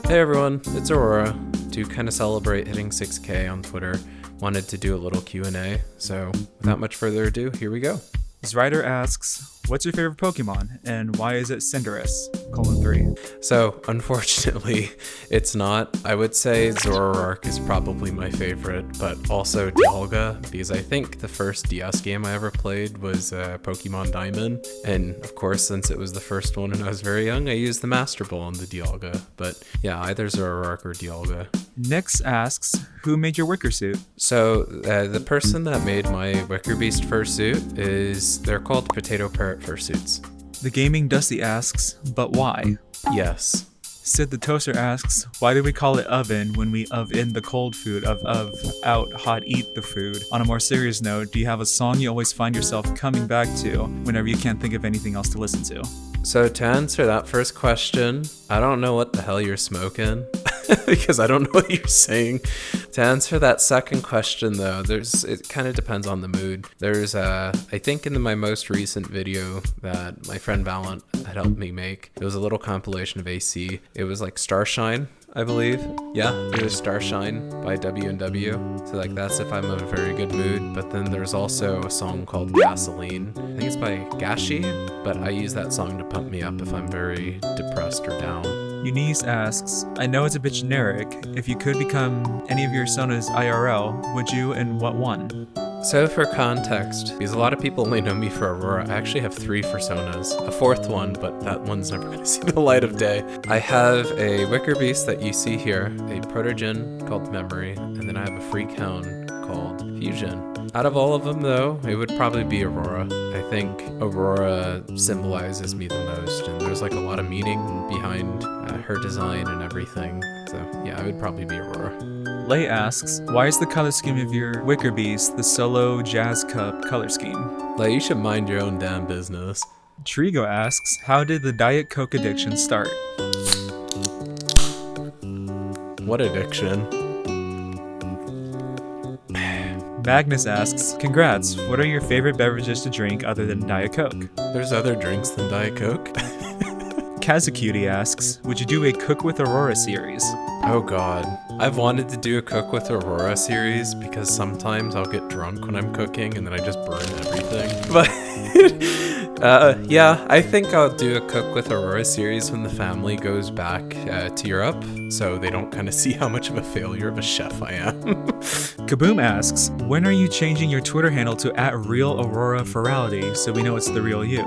Hey everyone, it's Aurora. To kind of celebrate hitting 6K on Twitter, wanted to do a little Q&A, so without much further ado, here we go. Ryder asks, what's your favorite Pokemon, and why is it Cinderace? 3. So, unfortunately, it's not. I would say Zoroark is probably my favorite, but also Dialga, because I think the first DS game I ever played was Pokemon Diamond, and of course, since it was the first one and I was very young, I used the Master Ball on the Dialga, but yeah, either Zoroark or Dialga. Nyx asks, who made your wicker suit? So, the person that made my Wicker Beast fursuit they're called Potato Parrot fursuits. The Gaming Dusty asks, but why? Yes. Sid the Toaster asks, why do we call it oven when we in the cold food of out, hot, eat the food? On a more serious note, do you have a song you always find yourself coming back to whenever you can't think of anything else to listen to? So to answer that first question, I don't know what the hell you're smoking because I don't know what you're saying. To answer that second question though, it kind of depends on the mood. There's I think in my most recent video that my friend Valent had helped me make, it was a little compilation of AC. It was like Starshine, I believe. Yeah, it was Starshine by W&W. So like that's if I'm in a very good mood. But then there's also a song called Gasoline. I think it's by Gashi, but I use that song to pump me up if I'm very depressed or down. Eunice asks, I know it's a bit generic. If you could become any of your personas IRL, would you, and what one? So for context, because a lot of people only know me for Aurora, I actually have 3 personas. A 4th one, but that one's never going to see the light of day. I have a Wicker Beast that you see here, a Protogen called Memory, and then I have a Freakhound called Fusion. Out of all of them though, it would probably be Aurora. I think Aurora symbolizes me the most, and there's like a lot of meaning behind her design and everything. So yeah, it would probably be Aurora. Lay asks, why is the color scheme of your Wicker Beast the solo jazz cup color scheme? Lay, you should mind your own damn business. Trigo asks, how did the Diet Coke addiction start? What addiction? Magnus asks, congrats, what are your favorite beverages to drink other than Diet Coke? There's other drinks than Diet Coke. Kazucutie asks, would you do a Cook with Aurora series? Oh god. I've wanted to do a Cook with Aurora series because sometimes I'll get drunk when I'm cooking and then I just burn everything. But yeah, I think I'll do a Cook with Aurora series when the family goes back to Europe, so they don't kind of see how much of a failure of a chef I am. Kaboom asks, when are you changing your Twitter handle to @RealAuroraForality so we know it's the real you?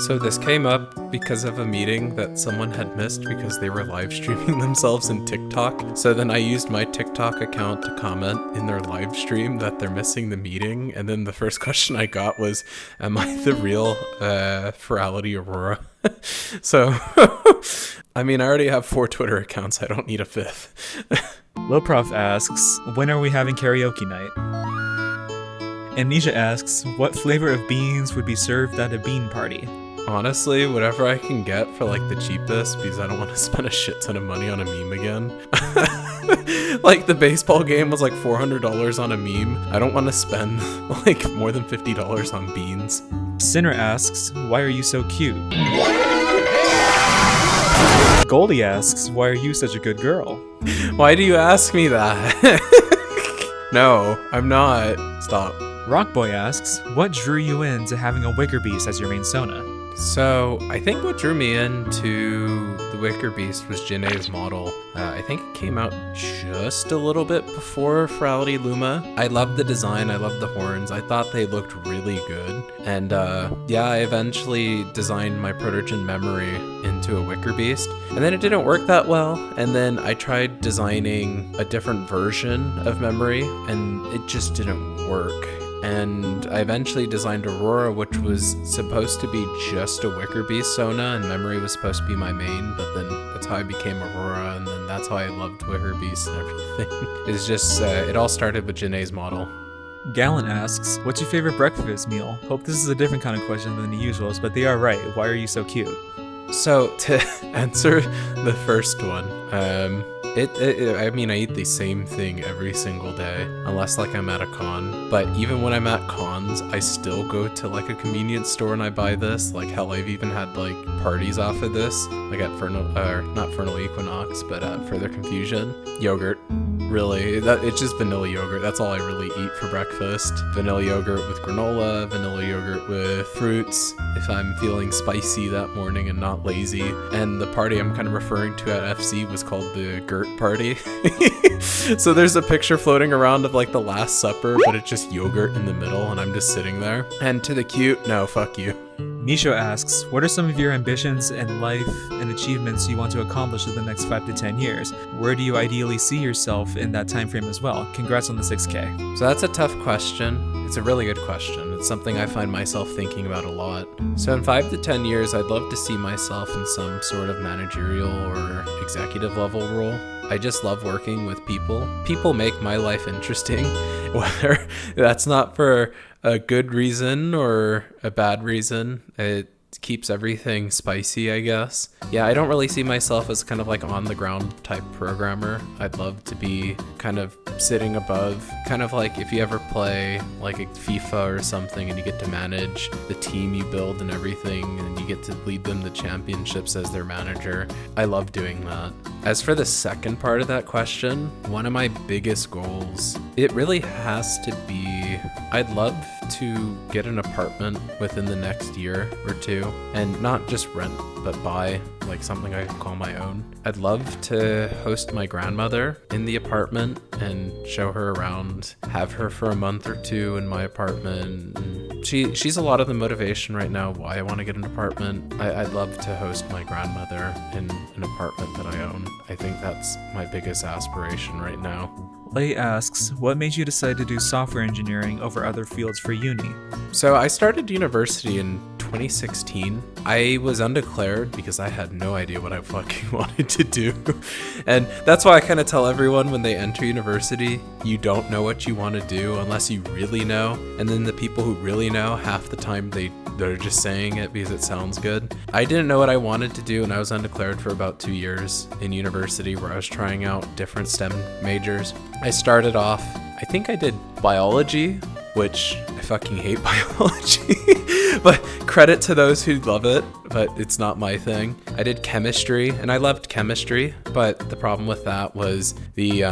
So this came up because of a meeting that someone had missed because they were live streaming themselves in TikTok. So then I used my TikTok account to comment in their live stream that they're missing the meeting. And then the first question I got was, am I the real Ferality Aurora? So, I mean, I already have 4 Twitter accounts. I don't need a 5th. Loprof asks, when are we having karaoke night? Amnesia asks, what flavor of beans would be served at a bean party? Honestly, whatever I can get for like the cheapest, because I don't want to spend a shit ton of money on a meme again. Like the baseball game was like $400 on a meme. I don't want to spend like more than $50 on beans. Sinner asks, why are you so cute? Goldie asks, why are you such a good girl? Why do you ask me that? No, I'm not. Stop. Rockboy asks, what drew you into having a Wicker Beast as your main Sona? So, I think what drew me into the Wicker Beast was Janae's model. I think it came out just a little bit before Ferality Luma. I loved the design, I loved the horns, I thought they looked really good. And yeah, I eventually designed my Protogen Memory into a Wicker Beast. And then it didn't work that well, and then I tried designing a different version of Memory, and it just didn't work. And I eventually designed Aurora, which was supposed to be just a Wicker Beast Sona, and Memory was supposed to be my main, but then that's how I became Aurora, and then that's how I loved Wicker Beast and everything. It's just, it all started with Janae's model. Gallon asks, what's your favorite breakfast meal? Hope this is a different kind of question than the usuals, but they are right. Why are you so cute? So, to answer the first one, I mean, I eat the same thing every single day, unless like I'm at a con. But even when I'm at cons, I still go to like a convenience store and I buy this. Like hell, I've even had like parties off of this, like at not Fernal Equinox, but at Further Confusion. Yogurt, really, it's just vanilla yogurt. That's all I really eat for breakfast. Vanilla yogurt with granola, vanilla yogurt with fruits, if I'm feeling spicy that morning and not lazy. And the party I'm kind of referring to at FC was called the Gert Party. So there's a picture floating around of like the Last Supper, but it's just yogurt in the middle and I'm just sitting there. And to the cute, no, fuck you. Misho asks, what are some of your ambitions in life and achievements you want to accomplish in the next 5 to 10 years? Where do you ideally see yourself in that time frame as well? Congrats on the 6K. So that's a tough question. It's a really good question. It's something I find myself thinking about a lot. So in 5 to 10 years, I'd love to see myself in some sort of managerial or executive level role. I just love working with people. People make my life interesting, whether that's not for a good reason or a bad reason. It keeps everything spicy, I guess. Yeah, I don't really see myself as kind of like on the ground type programmer. I'd love to be kind of sitting above, kind of like if you ever play like a FIFA or something and you get to manage the team you build and everything and you get to lead them to championships as their manager. I love doing that. As for the second part of that question, one of my biggest goals, it really has to be, I'd love to get an apartment within the next year or two, and not just rent, but buy like something I can call my own. I'd love to host my grandmother in the apartment and show her around, have her for a month or two in my apartment. She's a lot of the motivation right now why I want to get an apartment. I'd love to host my grandmother in an apartment that I own. I think that's my biggest aspiration right now. Lei asks, what made you decide to do software engineering over other fields for uni? So I started university in 2016. I was undeclared because I had no idea what I fucking wanted to do. And that's why I kind of tell everyone when they enter university, you don't know what you want to do unless you really know. And then the people who really know, half the time they're just saying it because it sounds good. I didn't know what I wanted to do and I was undeclared for about 2 years in university where I was trying out different STEM majors. I started off, I think I did biology, which I fucking hate biology, but credit to those who love it, but it's not my thing. I did chemistry and I loved chemistry, but the problem with that was the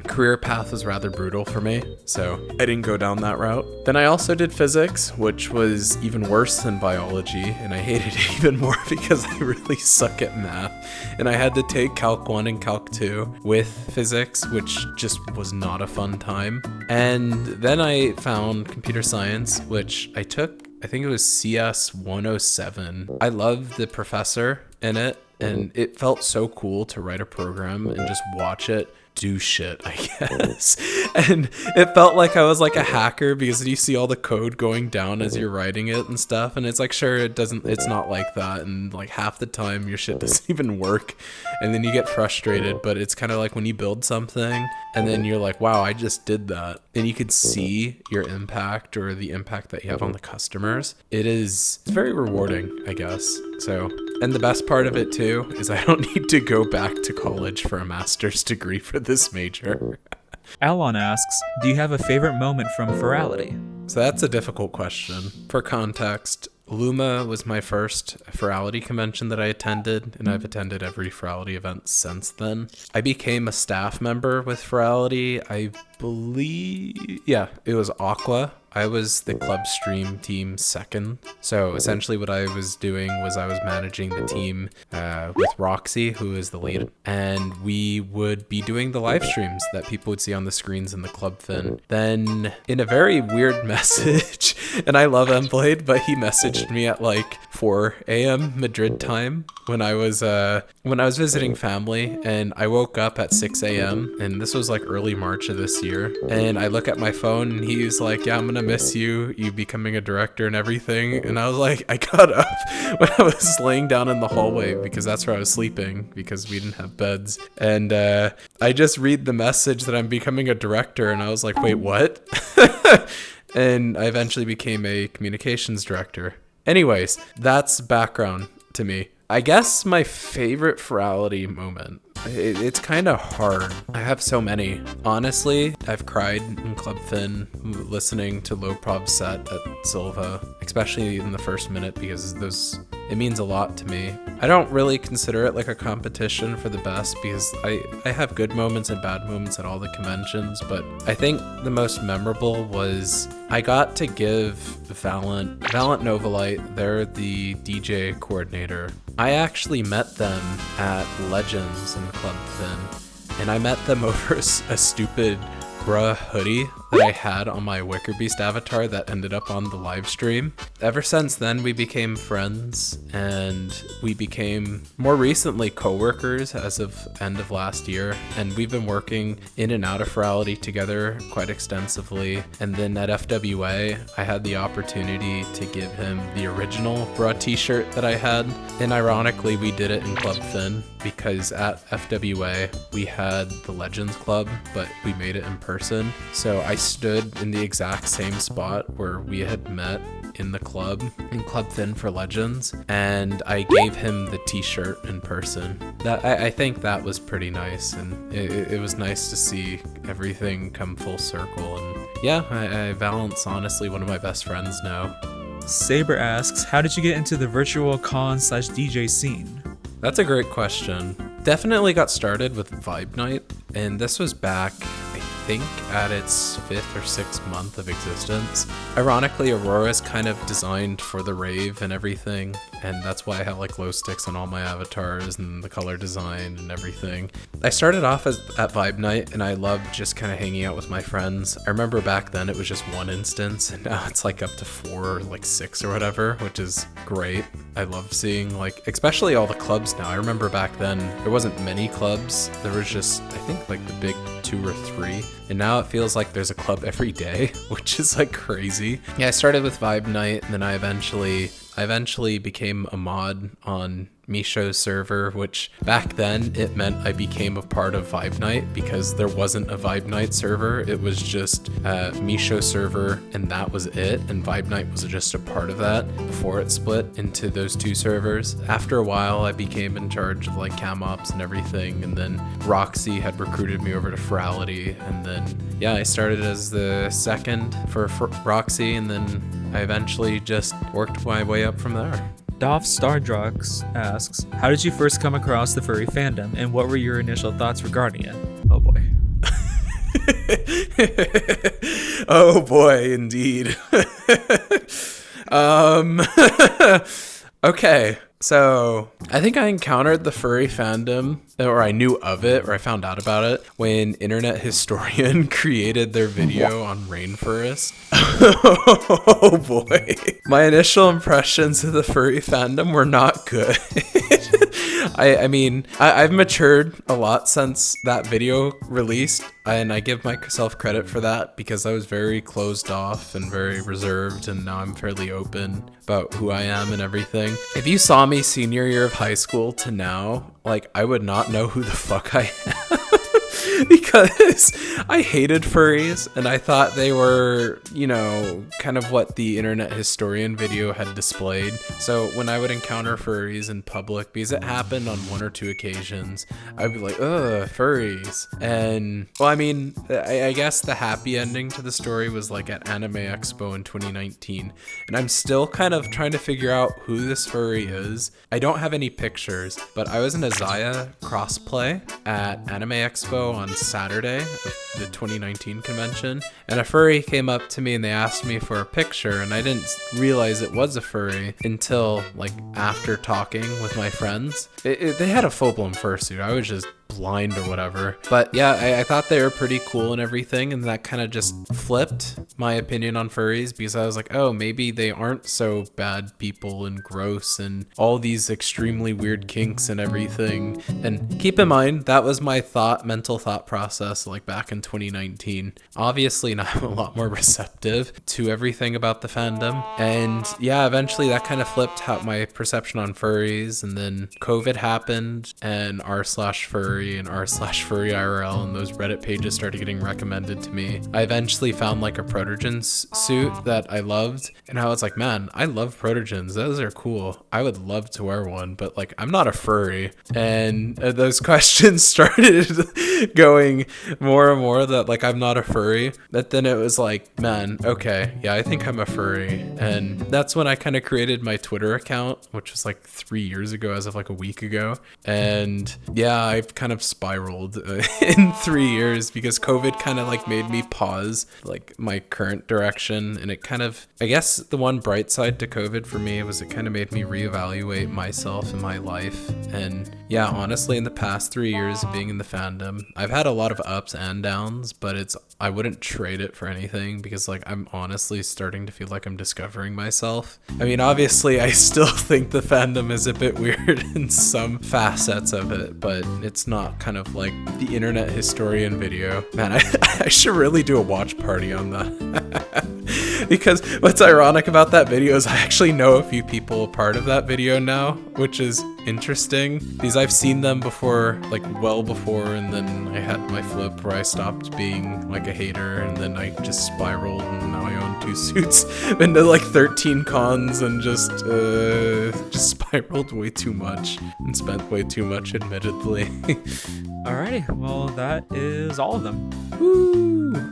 career path was rather brutal for me, so I didn't go down that route. Then I also did physics, which was even worse than biology, and I hated it even more because I really suck at math, and I had to take Calc 1 and Calc 2 with physics, which just was not a fun time. And then I found computer science, which I took, I think it was CS 107. I loved the professor in it, and it felt so cool to write a program and just watch it do shit, I guess. And it felt like I was like a hacker because you see all the code going down as you're writing it and stuff, and it's like, sure, it's not like that, and like half the time your shit doesn't even work, and then you get frustrated. But it's kind of like when you build something and then you're like, wow, I just did that, and you could see your impact or the impact that you have on the customers. It's very rewarding, I guess. So, and the best part of it too is I don't need to go back to college for a master's degree for this major. Alon asks, do you have a favorite moment from Ferality? So that's a difficult question. For context, Luma was my first Ferality convention that I attended, and I've attended every Ferality event since then. I became a staff member with Ferality, I believe, yeah, it was Aqua. I was the club stream team second. So essentially what I was doing was I was managing the team with Roxy, who is the lead, and we would be doing the live streams that people would see on the screens in the club fin. Then in a very weird message, and I love Mblade, but he messaged me at like 4 a.m. Madrid time when I was visiting family, and I woke up at 6 a.m. and this was like early March of this year, and I look at my phone and he's like, yeah, I'm gonna miss you becoming a director and everything. And I was like, I got up when I was laying down in the hallway because that's where I was sleeping because we didn't have beds, and I just read the message that I'm becoming a director, and I was like, wait, what? And I eventually became a communications director. Anyways, that's background to me. I guess my favorite virality moment. It's kind of hard. I have so many. Honestly, I've cried in Club Fin listening to Low Prob set at Silva, especially in the first minute, because it means a lot to me. I don't really consider it like a competition for the best, because I have good moments and bad moments at all the conventions, but I think the most memorable was I got to give Valent Novalite, they're the DJ coordinator. I actually met them at Legends in Club Fin, and I met them over a stupid bruh hoodie that I had on my Wicker Beast avatar that ended up on the live stream. Ever since then, we became friends, and we became more recently co-workers as of end of last year, and we've been working in and out of Virality together quite extensively. And then at FWA, I had the opportunity to give him the original bruh t-shirt that I had, and ironically we did it in Club Fin, because at FWA we had the Legends Club, but we made it in person. So I stood in the exact same spot where we had met in the club, in Club Fin for Legends, and I gave him the t-shirt in person. That I think that was pretty nice, and it was nice to see everything come full circle. And yeah, Valent's honestly one of my best friends now. Saber asks, how did you get into the virtual con/DJ scene? That's a great question. Definitely got started with Vibe Night, and this was back, I think, at its 5th or 6th month of existence. Ironically, Aurora is kind of designed for the rave and everything, and that's why I have like glow sticks on all my avatars and the color design and everything. I started off at Vibe Night, and I loved just kind of hanging out with my friends. I remember back then it was just one instance, and now it's like up to 4 or like 6 or whatever, which is great. I love seeing, like, especially all the clubs now. I remember back then there wasn't many clubs. There was just, I think, like the big 2 or 3. And now it feels like there's a club every day, which is like crazy. Yeah, I started with Vibe Night, and then I eventually became a mod on Misho's server, which back then it meant I became a part of Vibe Night, because there wasn't a Vibe Night server. It was just Misho server, and that was it. And Vibe Night was just a part of that before it split into those 2 servers. After a while, I became in charge of like cam ops and everything, and then Roxy had recruited me over to Virality, and then yeah, I started as the second for Roxy, and then I eventually just worked my way up from there. Dolph Stardrux asks, how did you first come across the furry fandom, and what were your initial thoughts regarding it? Oh boy. Oh boy, indeed. Okay, so I think I encountered the furry fandom, or I knew of it, or I found out about it, when Internet Historian created their video on Rainforest. Oh boy. My initial impressions of the furry fandom were not good. I mean, I've matured a lot since that video released, and I give myself credit for that, because I was very closed off and very reserved, and now I'm fairly open about who I am and everything. If you saw me senior year of high school to now, like, I would not know who the fuck I am. Because I hated furries, and I thought they were, you know, kind of what the Internet Historian video had displayed. So when I would encounter furries in public, because it happened on 1 or 2 occasions, I'd be like, ugh, furries. And, well, I mean, I guess the happy ending to the story was like at Anime Expo in 2019. And I'm still kind of trying to figure out who this furry is. I don't have any pictures, but I was in a Zaya crossplay at Anime Expo on Saturday of the 2019 convention, and a furry came up to me and they asked me for a picture, and I didn't realize it was a furry until like after talking with my friends. They had a full-blown fursuit. I was just blind or whatever. But yeah, I thought they were pretty cool and everything, and that kind of just flipped my opinion on furries, because I was like, oh, maybe they aren't so bad people and gross and all these extremely weird kinks and everything. And keep in mind, that was my mental thought process like back in 2019. Obviously now I'm a lot more receptive to everything about the fandom, and yeah, eventually that kind of flipped my perception on furries. And then COVID happened, and r/furry furry and r/furry IRL, and those Reddit pages started getting recommended to me, I eventually found like a Protogen suit that I loved, and I was like, man, I love Protogens. Those are cool. I would love to wear one, but like I'm not a furry. And those questions started going more and more that like I'm not a furry. But then it was like, man, okay, yeah, I think I'm a furry. And that's when I kind of created my Twitter account, which was like 3 years ago as of like a week ago. And yeah, I've kind of spiraled in 3 years because COVID kind of like made me pause like my current direction. And it kind of, I guess the one bright side to COVID for me was it kind of made me reevaluate myself and my life. And yeah, honestly, in the past 3 years of being in the fandom, I've had a lot of ups and downs, but I wouldn't trade it for anything because like I'm honestly starting to feel like I'm discovering myself. I mean, obviously I still think the fandom is a bit weird in some facets of it, but it's not kind of like the internet historian video. Man, I should really do a watch party on that. Because what's ironic about that video is I actually know a few people a part of that video now, which is interesting because I've seen them before, like well before, and then I had my flip where I stopped being like a hater, and then I just spiraled, and now I own 2 suits, been to like 13 cons, and just spiraled way too much and spent way too much, admittedly. Alrighty, well, that is all of them. Woo!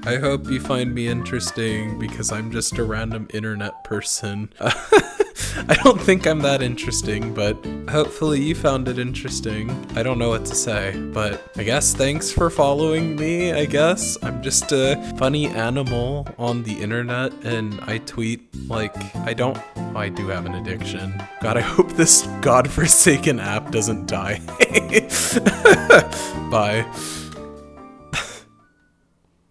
I hope you find me interesting because I'm just a random internet person. I don't think I'm that interesting, but hopefully you found it interesting. I don't know what to say, but I guess thanks for following me, I guess. I'm just a funny animal on the internet, and I tweet like I do have an addiction. God, I hope this godforsaken app doesn't die. Bye.